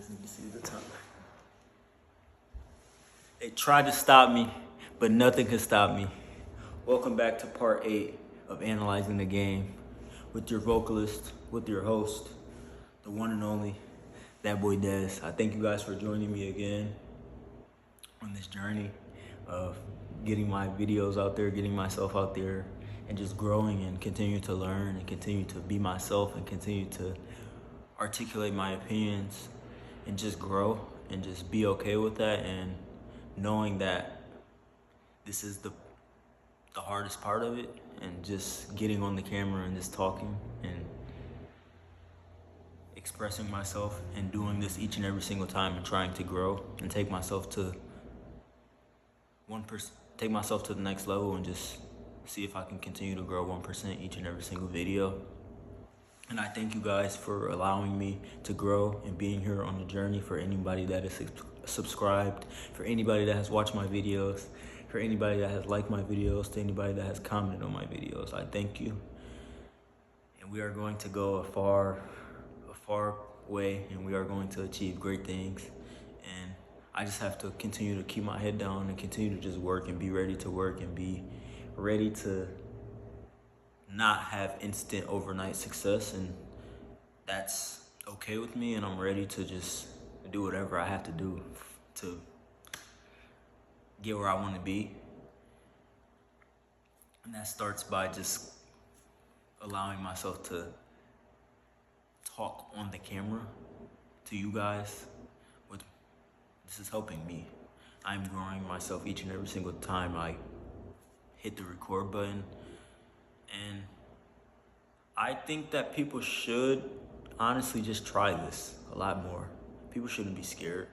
just need to see the time. They tried to stop me, but nothing could stop me. Welcome back to part 8 of Analyzing the Game with your vocalist, with your host, the one and only, that boy Dez. I thank you guys for joining me again on this journey of getting my videos out there, getting myself out there, and just growing and continue to learn and continue to be myself and continue to articulate my opinions and just grow and just be okay with that, and knowing that this is the hardest part of it, and just getting on the camera and just talking and expressing myself and doing this each and every single time and trying to grow and take myself to the next level and just see if I can continue to grow 1% each and every single video. And I thank you guys for allowing me to grow and being here on the journey. For anybody that is subscribed, for anybody that has watched my videos, for anybody that has liked my videos, to anybody that has commented on my videos, I thank you. And we are going to go a far way, and we are going to achieve great things. And I just have to continue to keep my head down and continue to just work and be ready to work and be ready to not have instant overnight success, and that's okay with me, and I'm ready to just do whatever I have to do to get where I want to be. And that starts by just allowing myself to talk on the camera to you guys. This is helping me. I'm growing myself each and every single time I hit the record button. And I think that people should honestly just try this a lot more. People shouldn't be scared.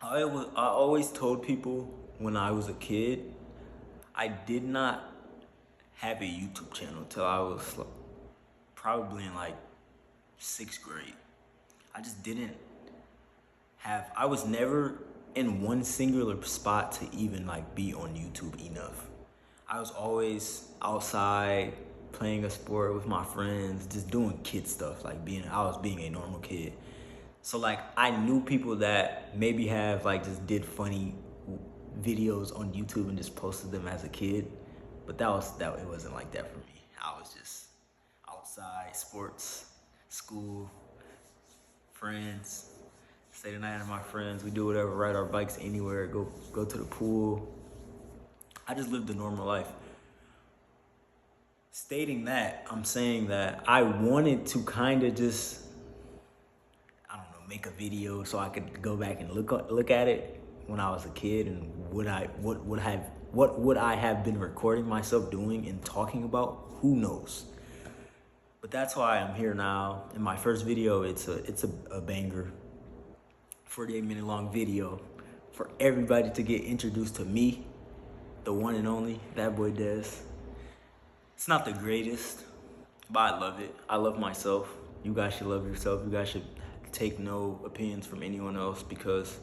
I always told people when I was a kid, I did not have a YouTube channel till I was probably in like 6th grade. I just didn't have, I was never in one singular spot to even like be on YouTube enough. I was always outside playing a sport with my friends, just doing kid stuff, like I was being a normal kid. So like I knew people that maybe have like just did funny videos on YouTube and just posted them as a kid, but it wasn't like that for me. I was just outside, sports, school, friends, stay the night with my friends. We do whatever, ride our bikes anywhere, go to the pool. I just lived a normal life. Stating that, I'm saying that I wanted to kind of just, I don't know, make a video so I could go back and look at it when I was a kid, and what would I have been recording myself doing and talking about? Who knows? But that's why I'm here now. In my first video, it's a banger, 48-minute long video for everybody to get introduced to me, the one and only, that boy Dez. It's not the greatest, but I love it. I love myself. You guys should love yourself. You guys should take no opinions from anyone else, because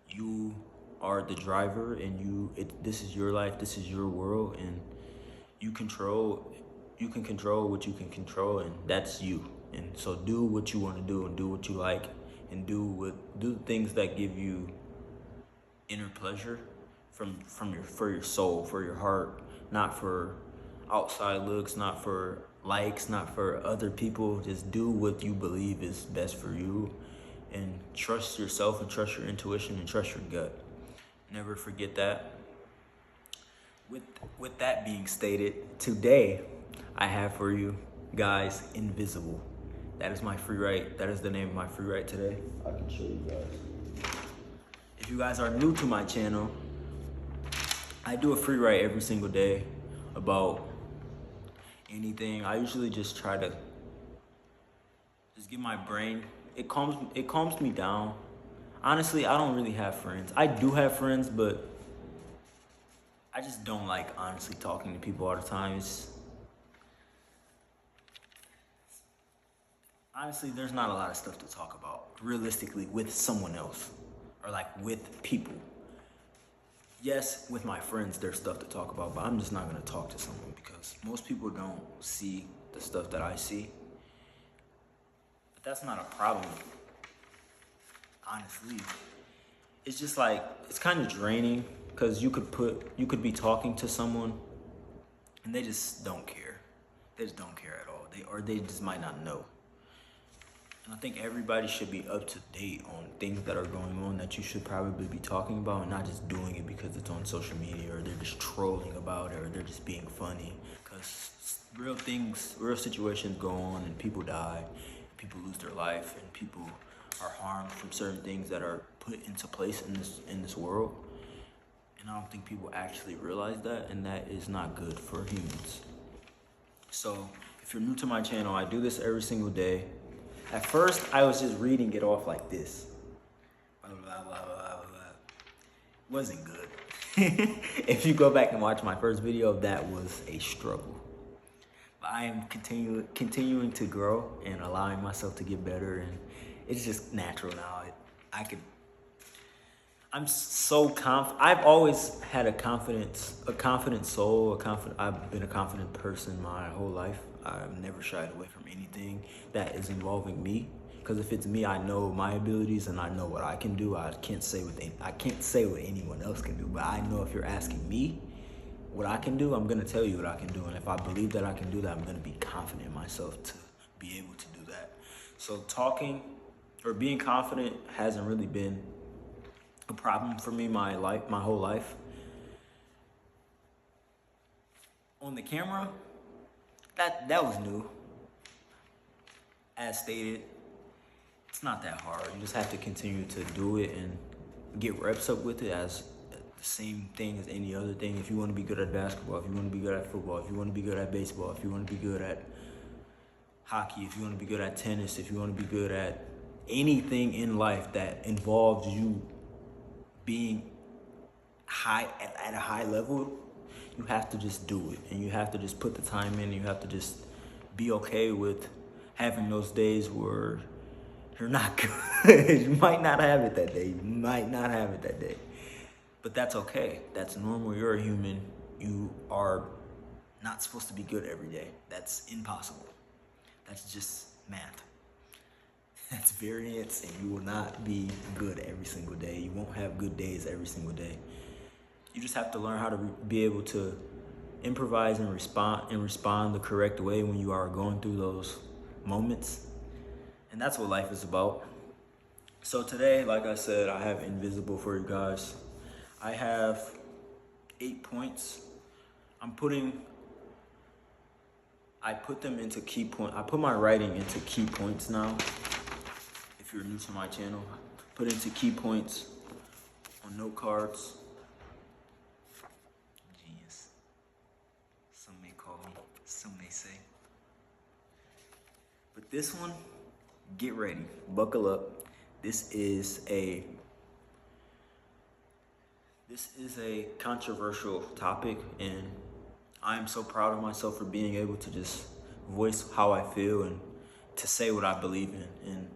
you are the driver, and this is your life, this is your world, and you can control what you can control, and that's you. And so do what you want to do and do what you like, and do the things that give you inner pleasure for your soul, for your heart, not for outside looks, not for likes, not for other people. Just do what you believe is best for you, and trust yourself and trust your intuition and trust your gut. Never forget that. With that being stated, today I have for you guys Invisible. That is my free write. That is the name of my free write today. I can show you guys. If you guys are new to my channel, I do a free write every single day about anything. I usually just try to just get my brain, it calms me down. Honestly, I don't really have friends. I do have friends, but I just don't like honestly talking to people all the time. Honestly, there's not a lot of stuff to talk about realistically with someone else, or like with people. Yes, with my friends, there's stuff to talk about, but I'm just not gonna talk to someone because most people don't see the stuff that I see. But that's not a problem. honestly, it's just like, it's kind of draining because you could be talking to someone and they just don't care. They just don't care at all. They just might not know. And I think everybody should be up to date on things that are going on that you should probably be talking about, and not just doing it because it's on social media, or they're just trolling about it, or they're just being funny. Because real situations go on, and people die, and people lose their life, and people are harmed from certain things that are put into place in this world. And I don't think people actually realize that, and that is not good for humans. So if you're new to my channel, I do this every single day. At first, I was just reading it off like this. Blah, blah, blah, blah, blah, blah. Wasn't good. If you go back and watch my first video, that was a struggle. But I am continuing to grow and allowing myself to get better, and it's just natural now. I'm so confident. I've always had a confident soul. I've been a confident person my whole life. I've never shied away from anything that is involving me. Because if it's me, I know my abilities and I know what I can do. I can't say what anyone else can do. But I know if you're asking me what I can do, I'm gonna tell you what I can do. And if I believe that I can do that, I'm gonna be confident in myself to be able to do that. So talking or being confident hasn't really been a problem for me my whole life. On the camera, that was new. As stated, it's not that hard. You just have to continue to do it and get reps up with it, as the same thing as any other thing. If you want to be good at basketball, if you want to be good at football, if you want to be good at baseball, if you want to be good at hockey, if you want to be good at tennis, if you want to be good at anything in life that involves you being at a high level, you have to just do it, and you have to just put the time in, and you have to just be okay with having those days where you're not good. You might not have it that day. But that's okay. That's normal. You're a human. You are not supposed to be good every day. That's impossible. That's just math. That's variance, and you will not be good every single day. You won't have good days every single day. You just have to learn how to be able to improvise and respond the correct way when you are going through those moments. And that's what life is about. So today, like I said, I have Invisible for you guys. I have 8 points. I put them into key points. I put my writing into key points now. If you're new to my channel, put into key points on note cards. Genius. Some may call me, some may say. But this one, get ready, buckle up. This is a controversial topic, and I am so proud of myself for being able to just voice how I feel and to say what I believe in. And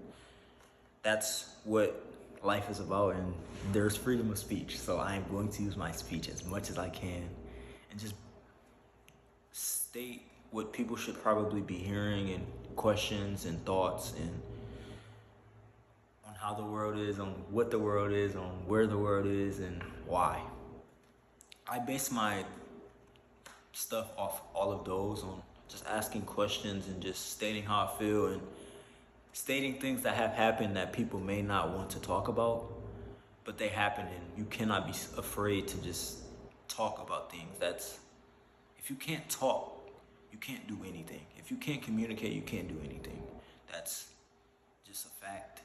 that's what life is about, and there's freedom of speech. So I am going to use my speech as much as I can and just state what people should probably be hearing, and questions and thoughts, and on how the world is, on what the world is, on where the world is, and why. I base my stuff off all of those, on just asking questions and just stating how I feel, and stating things that have happened that people may not want to talk about, but they happen, and you cannot be afraid to just talk about things. If you can't talk, you can't do anything. If you can't communicate, you can't do anything. That's just a fact.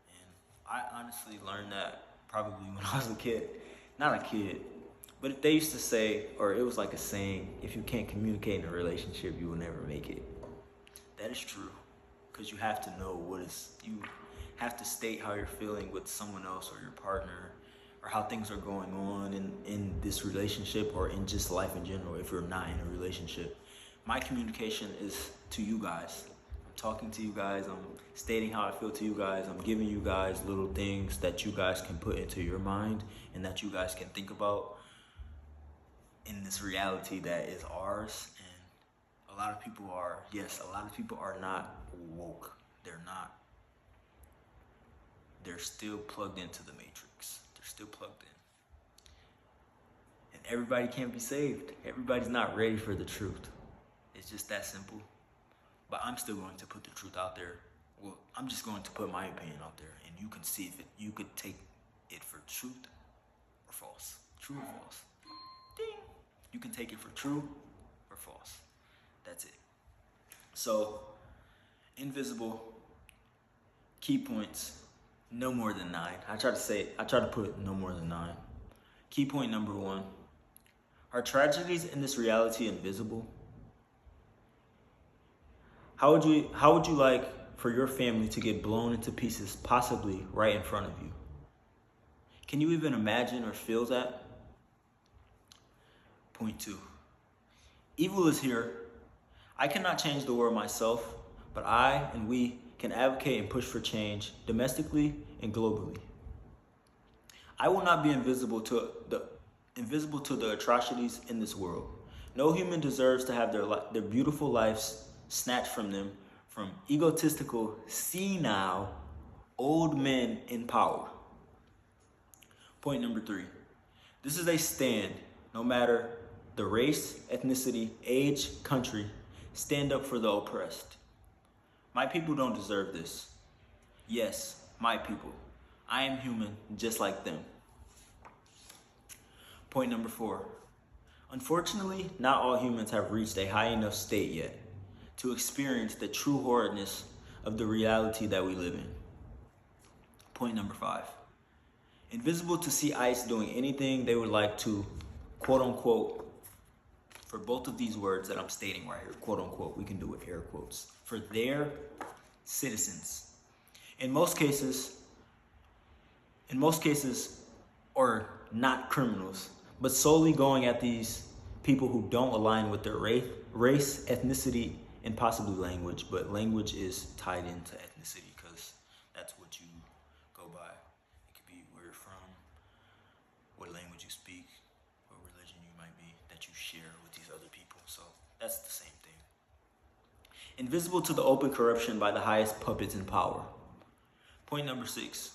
And I honestly learned that probably when I was a kid. Not a kid, but they used to say, or it was like a saying, if you can't communicate in a relationship, you will never make it. That is true. Because you have to know you have to state how you're feeling with someone else or your partner, or how things are going on in this relationship, or in just life in general if you're not in a relationship. My communication is to you guys. I'm talking to you guys, I'm stating how I feel to you guys, I'm giving you guys little things that you guys can put into your mind and that you guys can think about in this reality that is ours. And a lot of people are not woke. They're not they're still plugged into the matrix. They're still plugged in. And everybody can't be saved. Everybody's not ready for the truth. It's just that simple. But I'm still going to put the truth out there. Well, I'm just going to put my opinion out there, and you can see if you could take it for truth or false. True or false. Ding. You can take it for true or false. That's it. So, invisible, key points, no more than 9. I try to put no more than 9. Key point number 1. Are tragedies in this reality invisible? How would you like for your family to get blown into pieces, possibly right in front of you? Can you even imagine or feel that? Point 2. Evil is here. I cannot change the world myself, but I and we can advocate and push for change domestically and globally. I will not be invisible to the atrocities in this world. No human deserves to have their beautiful lives snatched from them from egotistical, senile, old men in power. Point number 3. This is a stand, no matter the race, ethnicity, age, country. Stand up for the oppressed. My people don't deserve this. Yes, my people. I am human, just like them. Point number 4. Unfortunately, not all humans have reached a high enough state yet to experience the true horridness of the reality that we live in. Point number 5. Invisible to see ICE doing anything they would like to, quote unquote, for both of these words that I'm stating right here, quote unquote, we can do with air quotes, for their citizens. In most cases, or not criminals, but solely going at these people who don't align with their race, ethnicity, and possibly language. But language is tied into ethnicity because that's what you go by. It could be where you're from, what language you speak, what religion you might be that you share with these other people. So that's the same thing. Invisible to the open corruption by the highest puppets in power. Point number 6.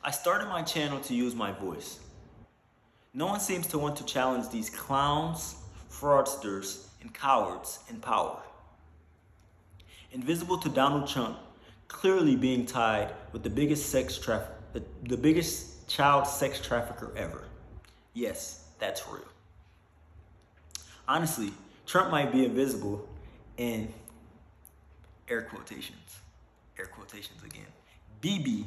I started my channel to use my voice. No one seems to want to challenge these clowns, fraudsters, and cowards in power. Invisible to Donald Trump clearly being tied with the biggest the biggest child sex trafficker ever. Yes, that's real. Honestly, Trump might be invisible in air quotations again. BB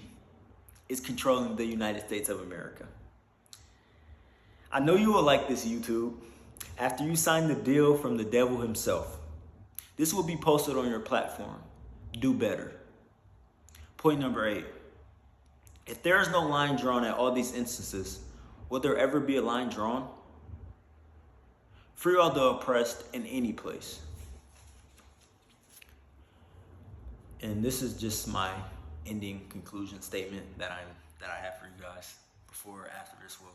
is controlling the United States of America. I know you will like this, YouTube. After you sign the deal from the devil himself, this will be posted on your platform. Do better. Point number 8. If there is no line drawn at all these instances, will there ever be a line drawn? Free all the oppressed in any place. And this is just my ending conclusion statement that I have for you guys. Before or after this, we'll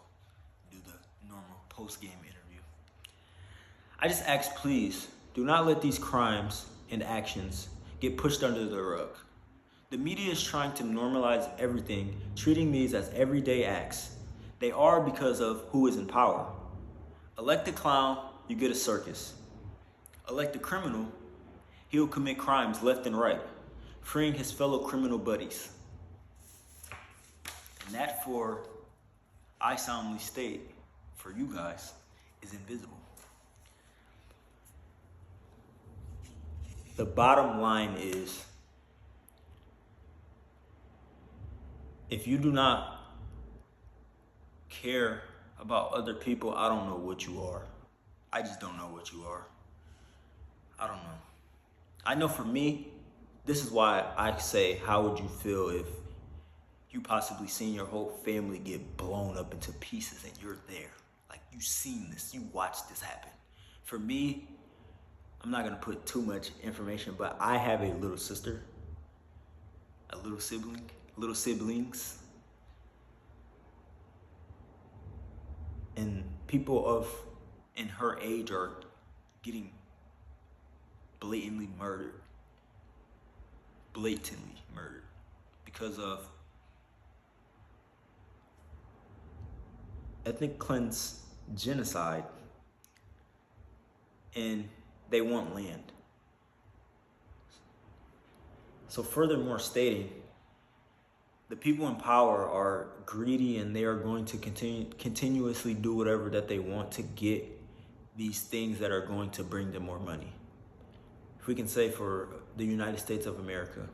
do the normal post-game interview. I just ask, please, do not let these crimes and actions get pushed under the rug. The media is trying to normalize everything, treating these as everyday acts. They are because of who is in power. Elect a clown, you get a circus. Elect a criminal, he'll commit crimes left and right, freeing his fellow criminal buddies. And that, for I solemnly state, for you guys, is invisible. The bottom line is, if you do not care about other people, I don't know what you are. I just don't know what you are. I don't know. I know for me, this is why I say, how would you feel if you possibly seen your whole family get blown up into pieces and you're there? Like, you seen this, you watched this happen. For me, I'm not gonna put too much information, but I have a little sister, little siblings. And people in her age are getting blatantly murdered because of ethnic cleanse, genocide, and they want land. So furthermore stating, the people in power are greedy and they are going to continuously do whatever that they want to get these things that are going to bring them more money. If we can say for the United States of America,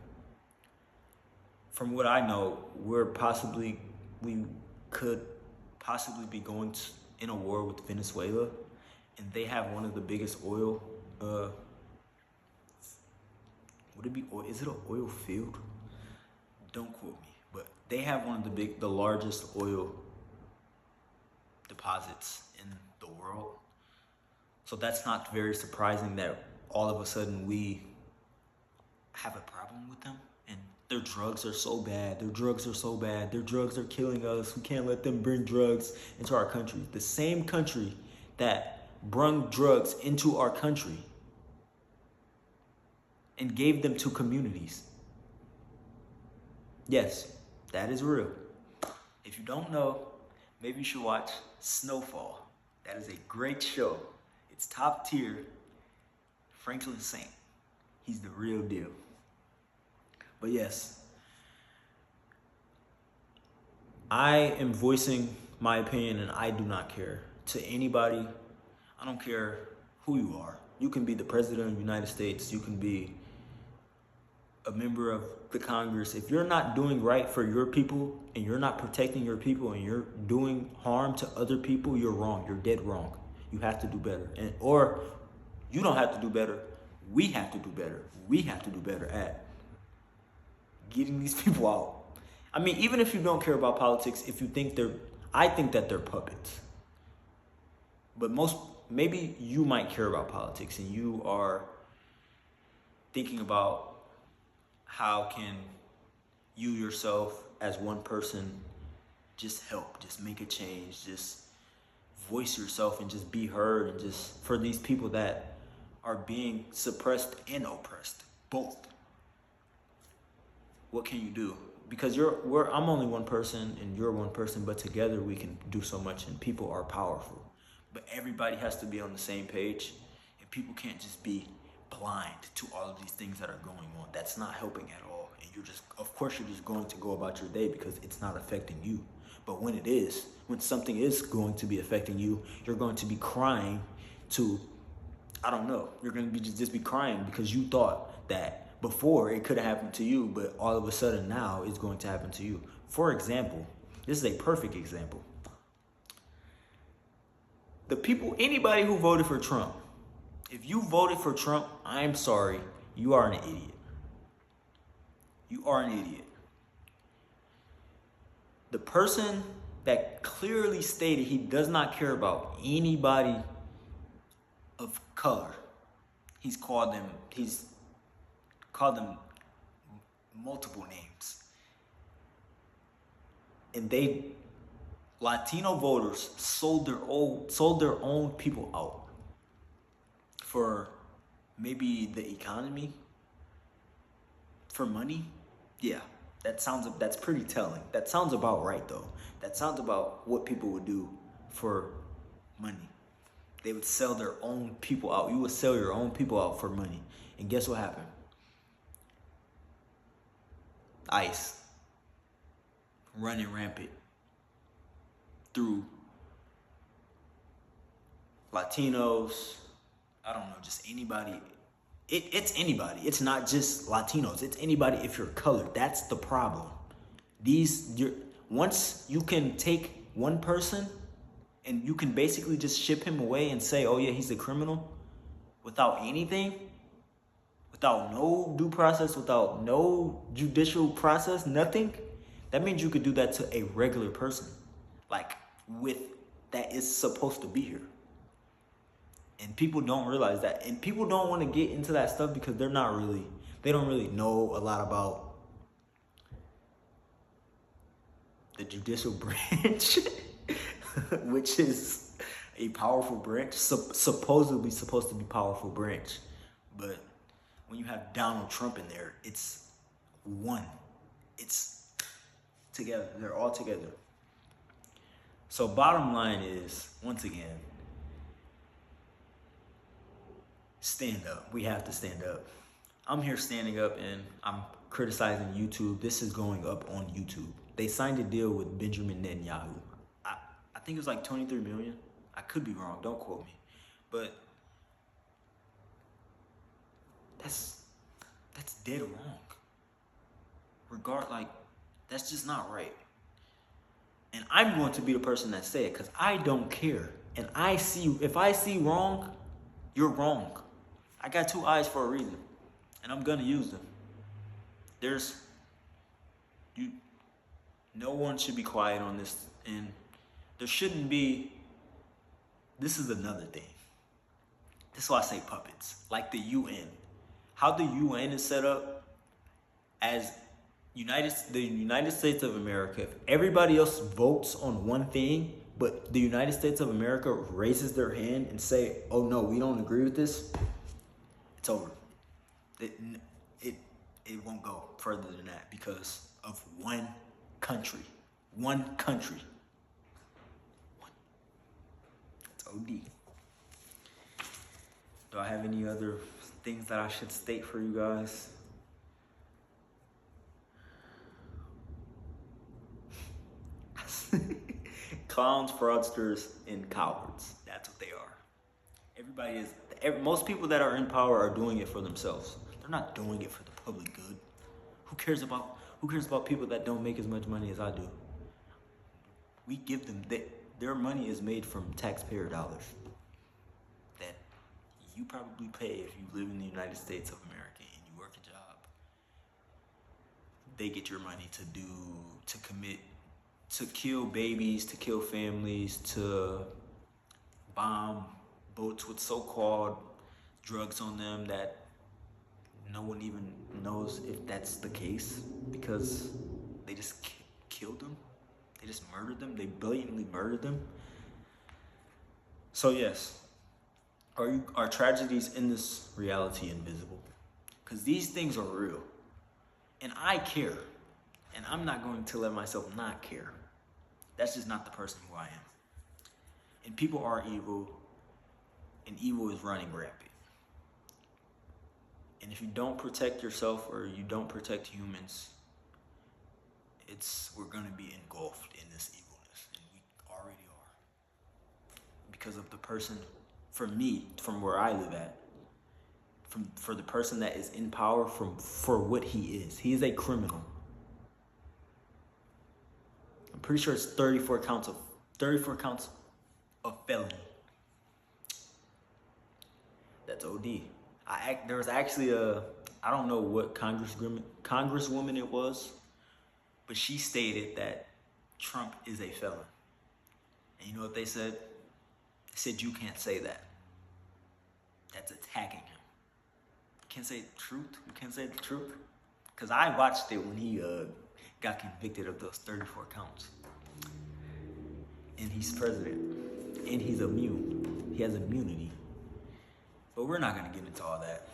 from what I know, we could possibly be going in a war with Venezuela, and they have one of the biggest oil, would it be oil? Is it an oil field? Don't quote me, but they have one of the largest oil deposits in the world. So that's not very surprising that all of a sudden we have a problem with them. And their drugs are so bad. Their drugs are so bad. Their drugs are killing us. We can't let them bring drugs into our country. The same country that brought drugs into our country and gave them to communities. Yes, that is real. If you don't know, maybe you should watch Snowfall. That is a great show. It's top tier. Franklin Saint. He's the real deal. But yes, I am voicing my opinion and I do not care. To anybody, I don't care who you are. You can be the president of the United States. You can be a member of the Congress. If you're not doing right for your people and you're not protecting your people and you're doing harm to other people, you're wrong. You're dead wrong. You have to do better. Or you don't have to do better. We have to do better. We have to do better at getting these people out. I mean, even if you don't care about politics, if you think I think that they're puppets. But maybe you might care about politics and you are thinking about how can you yourself as one person just help, just make a change, just voice yourself and just be heard, and just for these people that are being suppressed and oppressed, both. What can you do? Because I'm only one person and you're one person, but together we can do so much, and people are powerful. But everybody has to be on the same page, and people can't just be blind to all of these things that are going on. That's not helping at all. And of course you're just going to go about your day because it's not affecting you. But when something is going to be affecting you, you're going to be crying I don't know, you're going to just be crying because you thought that before it could have happened to you, but all of a sudden now it's going to happen to you. For example, this is a perfect example. Anybody who voted for Trump, if you voted for Trump, I'm sorry, you are an idiot. You are an idiot. The person that clearly stated he does not care about anybody of color, he's called them multiple names. And Latino voters sold their own people out for maybe the economy, for money. Yeah, that's pretty telling. That sounds about right though. That sounds about what people would do for money. They would sell their own people out. You would sell your own people out for money. And guess what happened? ICE running rampant through Latinos, I don't know, just anybody. It's anybody. It's not just Latinos. It's anybody if you're colored. That's the problem. Once you can take one person and you can basically just ship him away and say, oh yeah, he's a criminal, without anything, without no due process, without no judicial process, nothing, that means you could do that to a regular person, that is supposed to be here. And people don't realize that. And people don't want to get into that stuff because they don't really know a lot about the judicial branch, which is a powerful branch, supposedly supposed to be powerful branch. But when you have Donald Trump in there, it's one. It's together. They're all together. So bottom line is, once again, stand up. We have to stand up. I'm here standing up and I'm criticizing YouTube. This is going up on YouTube. They signed a deal with Benjamin Netanyahu. I think it was like 23 million. I could be wrong, don't quote me. But that's dead wrong. That's just not right. And I'm going to be the person that say it because I don't care. And if I see wrong, you're wrong. I got two eyes for a reason, and I'm gonna use them. No one should be quiet on this, and there shouldn't be. This is another thing. This is why I say puppets, like the UN. How the UN is set up as the United States of America. If everybody else votes on one thing, but the United States of America raises their hand and say, "Oh no, we don't agree with this," it's over. It won't go further than that because of one country. One country. It's OD. Do I have any other things that I should state for you guys? Clowns, fraudsters, and cowards. That's what they are. Most people that are in power are doing it for themselves. They're not doing it for the public good. Who cares about people that don't make as much money as I do? We give them their money is made from taxpayer dollars that you probably pay if you live in the United States of America and you work a job. They get your money to kill babies, to kill families, to bomb boats with so-called drugs on them that no one even knows if that's the case because they just killed them. They just murdered them. They blatantly murdered them. So yes, are tragedies in this reality invisible? Because these things are real. And I care. And I'm not going to let myself not care. That's just not the person who I am. And people are evil. And evil is running rampant. And if you don't protect yourself or you don't protect humans, we're going to be engulfed in this evilness. And we already are. Because of the person, for me, from where I live at, for the person that is in power for what he is. He is a criminal. I'm pretty sure it's 34 counts of felony. That's OD. There was actually I don't know what congresswoman it was, but she stated that Trump is a felon. And you know what they said? They said, you can't say that. That's attacking him. You can't say the truth? You can't say the truth? Because I watched it when he got convicted of those 34 counts. And he's president. And he's immune. He has immunity. But we're not going to get into all that.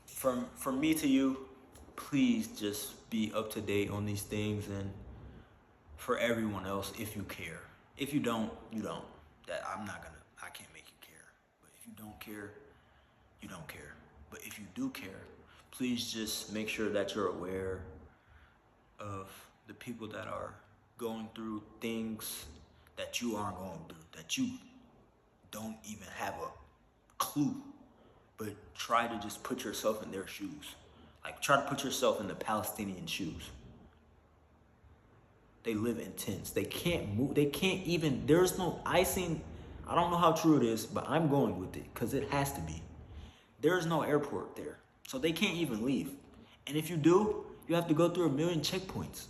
From me to you, please just be up to date on these things. And for everyone else, if you care. If you don't, you don't. I can't make you care. But if you don't care, you don't care. But if you do care, please just make sure that you're aware of the people that are going through things that you aren't going through, that you don't even have a clue, but try to just put yourself in their shoes. Like, try to put yourself in the Palestinian shoes. They live in tents. They can't move. They can't even, I don't know how true it is, but I'm going with it because it has to be. There is no airport there. So they can't even leave. And if you do, you have to go through 1 million checkpoints.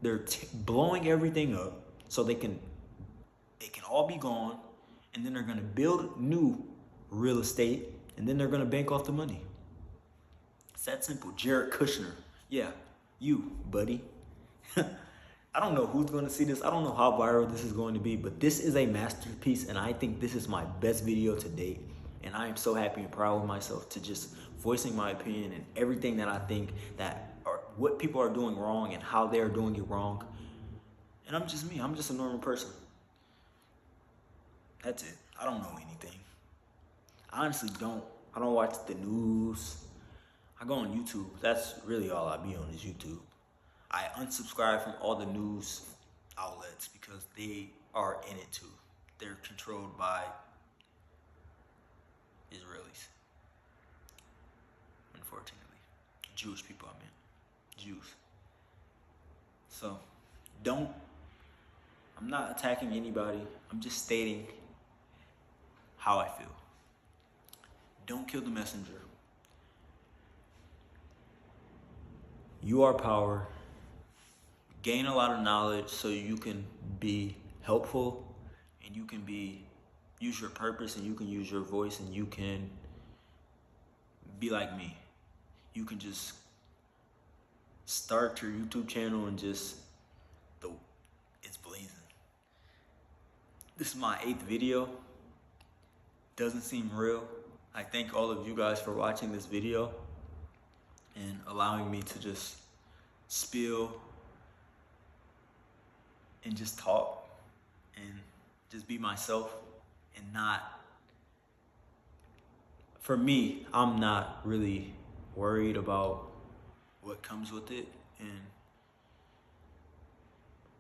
They're blowing everything up so it can all be gone, and then they're gonna build new real estate, and then they're gonna bank off the money. It's that simple. Jared Kushner. Yeah, you, buddy. I don't know who's gonna see this. I don't know how viral this is going to be, but this is a masterpiece, and I think this is my best video to date. And I am so happy and proud of myself to just voicing my opinion and everything that I think what people are doing wrong and how they are doing it wrong. And I'm just me. I'm just a normal person. That's it. I don't know anything. I honestly don't. I don't watch the news. I go on YouTube. That's really all I be on is YouTube. I unsubscribe from all the news outlets because they are in it too. They're controlled by Israelis, unfortunately. Jewish people, I mean. Jews. So, I'm not attacking anybody. I'm just stating how I feel. Don't kill the messenger. You are power. Gain a lot of knowledge so you can be helpful and you can use your purpose and you can use your voice and you can be like me. You can just start your YouTube channel and it's blazing. This is my 8th video. Doesn't seem real. I thank all of you guys for watching this video and allowing me to just spill and just talk and just be myself and not, for me, I'm not really worried about what comes with it, and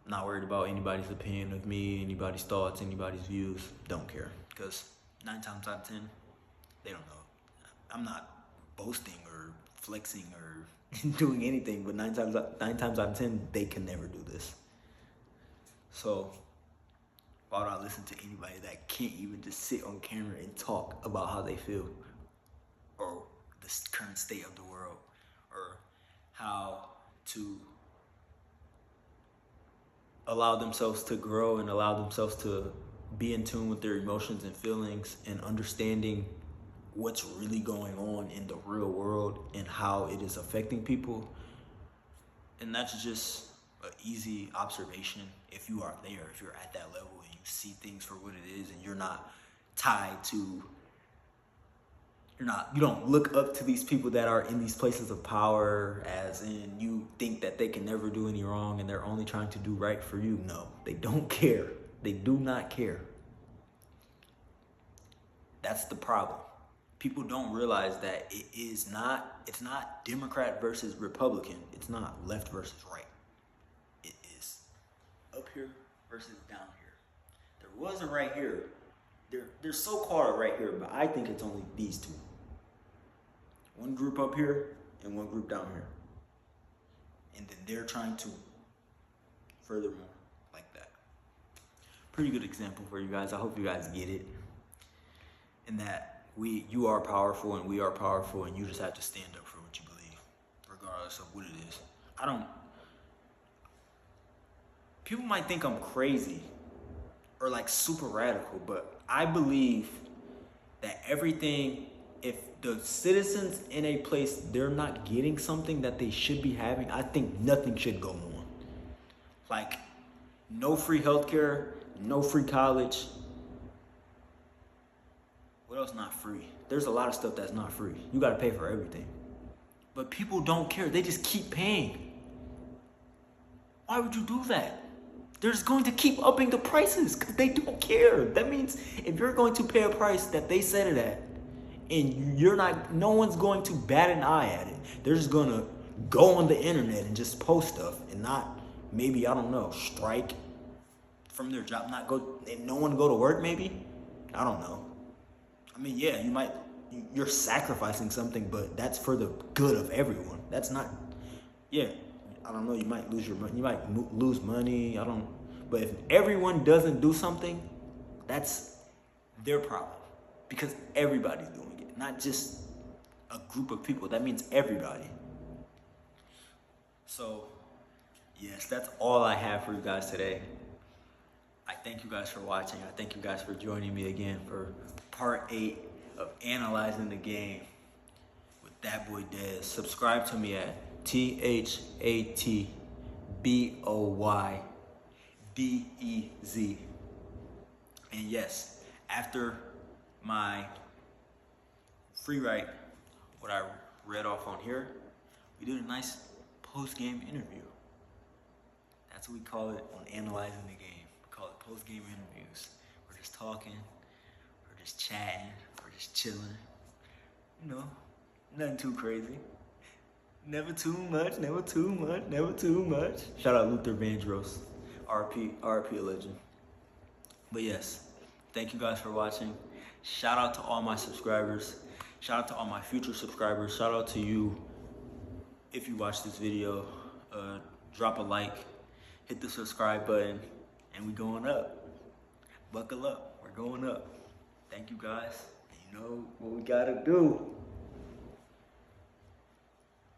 I'm not worried about anybody's opinion of me, anybody's thoughts, anybody's views. Don't care, because 9 times out of 10, they don't know. I'm not boasting or flexing or doing anything, but 9 times out of 10, they can never do this. So why would I listen to anybody that can't even just sit on camera and talk about how they feel or the current state of the world or how to allow themselves to grow and allow themselves to be in tune with their emotions and feelings and understanding what's really going on in the real world and how it is affecting people. And that's just an easy observation if you are there, if you're at that level and you see things for what it is and you're not tied to, you don't look up to these people that are in these places of power as in you think that they can never do any wrong and they're only trying to do right for you. No, they don't care. They do not care. That's the problem. People don't realize that it's not Democrat versus Republican. It's not left versus right. It is up here versus down here. There was a right here. There's so-called right here, but I think it's only these two. One group up here and one group down here. And then they're trying to furthermore like that. Pretty good example for you guys. I hope you guys get it. And that you are powerful and we are powerful and you just have to stand up for what you believe, regardless of what it is. People might think I'm crazy or like super radical, but I believe that everything, if the citizens in a place, they're not getting something that they should be having, I think nothing should go on. Like, no free healthcare, no free college. What else not free? There's a lot of stuff that's not free. You gotta pay for everything. But people don't care. They just keep paying. Why would you do that? They're just going to keep upping the prices because they don't care. That means if you're going to pay a price that they set it at, and no one's going to bat an eye at it. They're just gonna go on the internet and just post stuff and not, maybe, I don't know, strike from their job, and no one go to work maybe? I don't know. I mean, yeah, you're sacrificing something, but that's for the good of everyone. That's not, yeah, I don't know, you might lose you might lose money, but if everyone doesn't do something, that's their problem. Because everybody's doing it, not just a group of people. That means everybody. So, yes, that's all I have for you guys today. I thank you guys for watching. I thank you guys for joining me again for part 8 of analyzing the game with that boy Dez. Subscribe to me at THATBOYDEZ. And yes, after my free write, what I read off on here, we did a nice post-game interview. That's what we call it on analyzing the game. We call it post-game interviews. We're just talking, we're just chatting, we're just chilling. You know, nothing too crazy. Never too much, never too much, never too much. Shout out Luther Vandross, RP a legend. But yes, thank you guys for watching. Shout out to all my subscribers. Shout out to all my future subscribers. Shout out to you if you watch this video. Drop a like, hit the subscribe button, and we going up. Buckle up, we're going up. Thank you guys. And you know what we gotta do.